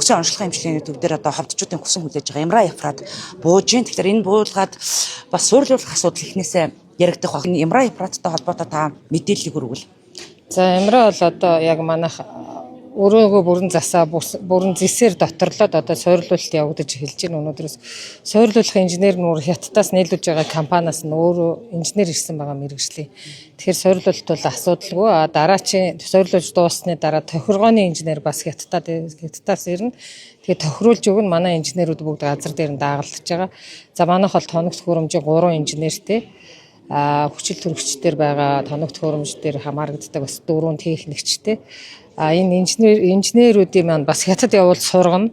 төгсөө онцлогын хэмжлэгийн төв дээр одоо ховдчуудын хүсэн хүлээж байгаа Имра Ефрат бууж гин. Тэгэхээр энэ буулгаад бас суурилуулах асуудал ихнээсээ яригдах баг. Имра Ефраттай холбоотой та мэдээллийг өргөвөл. За Имра бол одоо яг манайх өрөөгөө бүрэн засаа бүрэн зэсээр доторлоод одоо суурилуулалт явагдаж эхэлж байна. Өнөөдрөөс суурилуулах инженер нуур Хятадаас нийлүүлж байгаа компаниас нь өөрөө инженер ирсэн байгаа мэргэжлийн. Тэгэхээр суурилуулалт бол асуудалгүй. Дараачийн суурилуулж дуусны дараа тохиргооны инженер бас Хятадаас ирнэ. Тэгээ тохируулж өгнө манай инженерүүд бүгд газар дээр нь дагалдаж байгаа. За манайх бол тоногт хөрөмжийн 3 инженертэй. Хүчил төрөгчдөр байгаа тоногт хөрөмж дээр хамаарагддаг бас 4 техникчтэй. Энэ инженерүүдийн маань бас хятад явуул сургана.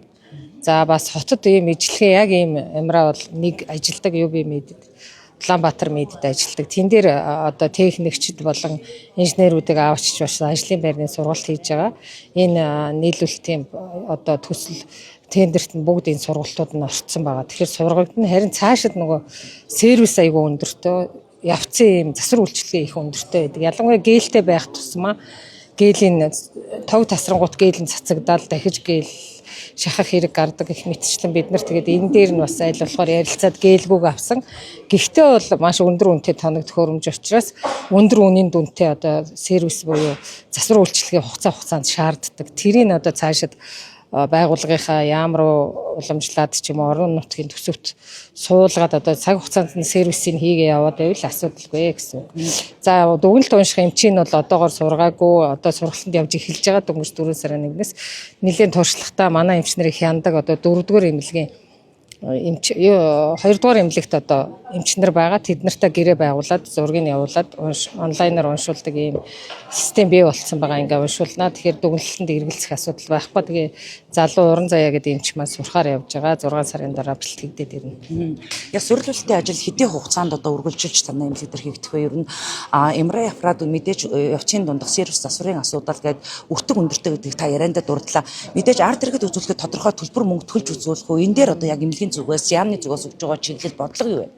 За бас хотод ийм ижлэхэн яг ийм Имра бол нэг ажилдаг UB-д Улаанбаатар медэд ажилдаг. Тэн дээр одоо техникчд болон инженерүүдийг авчиж бас ажлын байрны сургалт хийж байгаа. Энэ нийлүүлэлтийн одоо төсөл тендерт нь бүгд энэ сургалтууд нь орцсон байгаа. Тэгэхээр сургагдана харин цаашид нөгөө сервис аягүй өндөртэй, явцын ийм засвар үйлчилгээ их өндөртэй байдаг. Ялангуяа гээлтэй байх тусмаа гээлийн тог тасрангуут гээлэн цацагдаал дахиж гээл шахах хэрэг гардаг их мэтчлэн бид нар тэгээд энэ дээр нь бас аль болохоор ярилцаад гэлгүүг авсан. Гэхдээ бол маш өндөр үнэтэй тоногт хөрөмж учраас өндөр үнийн дүнтэй одоо сервис буюу засвар үйлчилгээ хугацаанд шаарддаг. Тэрийг одоо цаашид байгууллагынхаа яам руу уламжлаад ч юм уу орон нутгийн төсөвт суулгаад одоо цаг хугацаанд сервисийг хийгээ яваад байвал асуудалгүй гэсэн үг. За дүгнэлт унших эмчийн бол одоогоор сургаагүй одоо сургалтанд явж эхэлж байгаа дөнгөж 4 сарын 1-ээс нэлээд туршлагатай манай эмч нарын хяндаг одоо 4-р эмнэлгийн эмч 2-р эмнэлэгт одоо эмч нар байгаа. Тэд нартай гэрээ байгуулад зургийг явуулаад онлайнаар уншуулдаг ийм систем бий болсон байгаа. Ингээ уншуулнаа. Тэгэхээр дүгнэлтэнд эргэлзэх асуудал байхгүй. Тэгээ залуу уран заяа гэдэг эмч маань сурахаар явж байгаа. 6 сарын дараа бэлтгэгдээд ирнэ. Яг суурилуулалтын ажил хэдийн хугацаанд одоо үргэлжилж танай эмнэлэг дээр хийгдэх вэ? Ер нь Имра Ефрат мэдээж явцын дундах сервис засварын асуудал гээд өртөг өндөртэй гэдэг та яриандаа дурдлаа. Мэдээж ард иргэд үзүүлэхэд тодорхой төлбөр мөнгө төлж үзүүлэх үү? Энэ дээр одоо яг эмнэлгийн зүгээс яамны зүгээс өгж байгаа чиглэл бодлого юу вэ?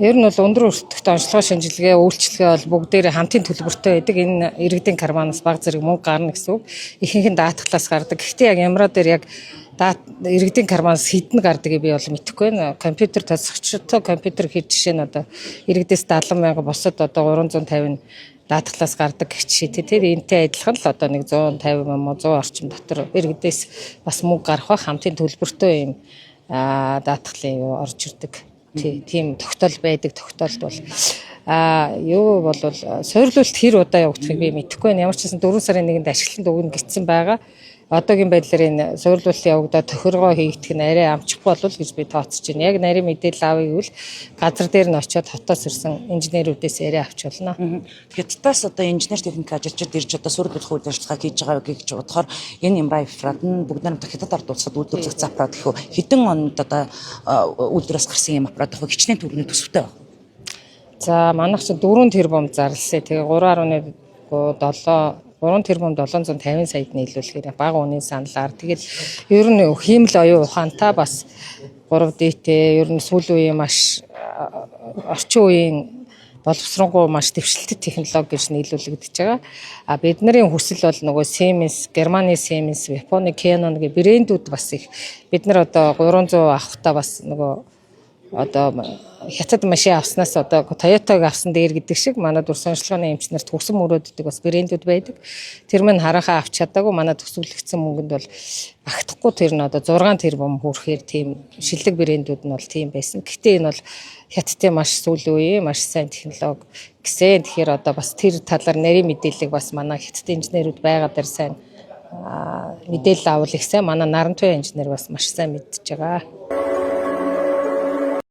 Ер нь бол өндөр өртөгтэй онцлогоо шинжилгээ, үйлчилгээ бол бүгдээрээ хамтын төлбөртэй байдаг. Энэ иргэдийн карманаас бага зэрэг мөнгө гарна гэсэн үг. Ихэнх нь даатгалаас гардаг. Гэхдээ яг Имра дээр яг иргэдийн карманаас хэдэн гардгийг би бол мэдэхгүй байна. Компьютер тасгчтай компьютер хэд жишээ нь одоо иргэдээс 70 мянга босод одоо 350 даатгалаас гардаг гэх жишээтэй. Тэр энэтэй адилхан л одоо нэг 150 мянга 100 орчим дотор иргэдээс бас мөнгө гарах хамтын төлбөртэй юм даатгалын юу орж ирдэг. Тийм тогтоол байдаг. Тогтоолд бол юу бол суурилуулалт хэр удаа явагдахыг би мэдэхгүй байна. Ямар ч гэсэн 4 сарын 1-нд ашиглалтанд өгнө гэсэн байгаа. Одоогийн байдлаар энэ суурилуулалт явагдаад тохиргоо хийгдэх нь арай амжихгүй болов гэж би тооцож байна. Яг нарийн мэдээлэл авъя гэвэл газар дээр нь очиод хотоос ирсэн инженерүүдээс яриа авч болно. Хятадаас одоо инженер техник ажилчид ирж одоо суурилуулах үйл ажиллагаа хийж байгаа гэж бодохоор энэ Имра Ефрат нь бүгд нэг Хятад ард улсад үйлдвэрлэх запраад гэхүү хэдэн онд одоо үйлдвэрлээс гарсан юм аппарат их хичнээн төгрөгийн төсөвтэй байна. За манайх чинь 4 тэрбум зарласаа. Тэгээ 3 тэрбум 750 саяд нийлүүлэхээр бага үнийн саналаар тэгэл ер нь хиймэл оюун ухаантай бас 3D-тэй ер нь сүүлийн үеийн маш орчин үеийн боловсронгуй маш дэвшилтэт технологи гэж нийлүүлэгдэж байгаа. Бид нарын хүсэл бол нөгөө Siemens, Германы Siemens, Японы Canon гэх брэндүүд бас их бид нар одоо 300 авахтаа бас нөгөө одоо Хятад машин авснаас одоо Toyota-г авсан дээр гэдэг шиг манай дүр сонирхлооны эмч нарт хүсэм өрөөддөг бас брэндүүд байдаг. Тэр мань харахаа авч чадаагүй манай төсвөлгдсөн мөнгөнд бол багтахгүй тэр нь одоо 6 тэрбум хүрэхээр тийм шилдэг брэндүүд нь бол тийм байсан. Гэхдээ энэ бол Хятадын маш сүүлийн үеийн маш сайн технологи гэсэн. Тэгэхээр одоо бас тэр талаар нарийн мэдээллийг бас манай Хятадын инженерүүд байгаа дээр сайн мэдээлэл авах гэсэн. Манай Нарантуй инженер бас маш сайн мэдж байгаа.